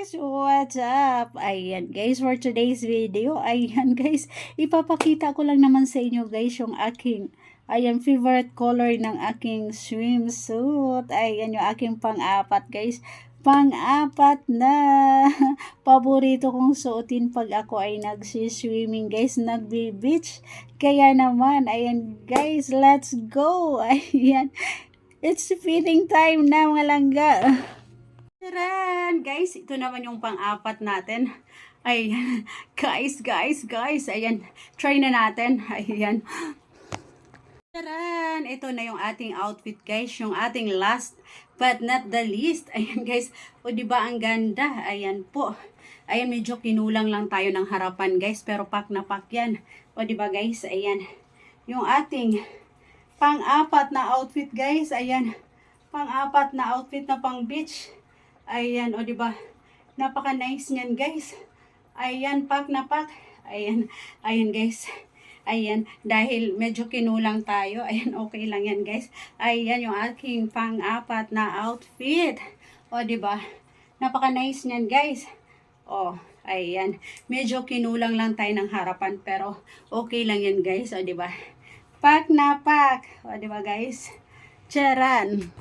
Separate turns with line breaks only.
guys, what's up? Ayan guys, for today's video, ayan guys, ipapakita ko lang naman sa inyo guys yung aking, ayan, favorite color ng aking swimsuit. Ayan yung aking pang-apat guys. Pang-apat na paborito kong suotin pag ako ay nagsiswimming guys, nagbe-beach. Kaya naman, ayan guys, let's go! Ayan, it's feeding time na mga langga. Taran! Guys, ito naman yung pang-apat natin. Ayan. Guys. Ayan. Try na natin. Ayan. Taran! Ito na yung ating outfit guys. Yung ating last but not the least. Ayan guys. O diba ang ganda? Ayan po. Ayan, medyo kinulang lang tayo ng harapan guys. Pero pak na pak yan. O diba guys? Ayan. Yung ating pang-apat na outfit guys. Ayan. Pang-apat na outfit na pang beach. Ayan, o diba? Napaka-nice niyan, guys. Ayan, pak na pak. Ayan, ayan guys. Ayan, dahil medyo kinulang tayo. Ayan, okay lang yan, guys. Ayan, yung aking pang-apat na outfit. O diba? Napaka-nice niyan, guys. O, ayan. Medyo kinulang lang tayo ng harapan, pero okay lang yan, guys. O diba? Pak na pak. O diba, guys? Charan!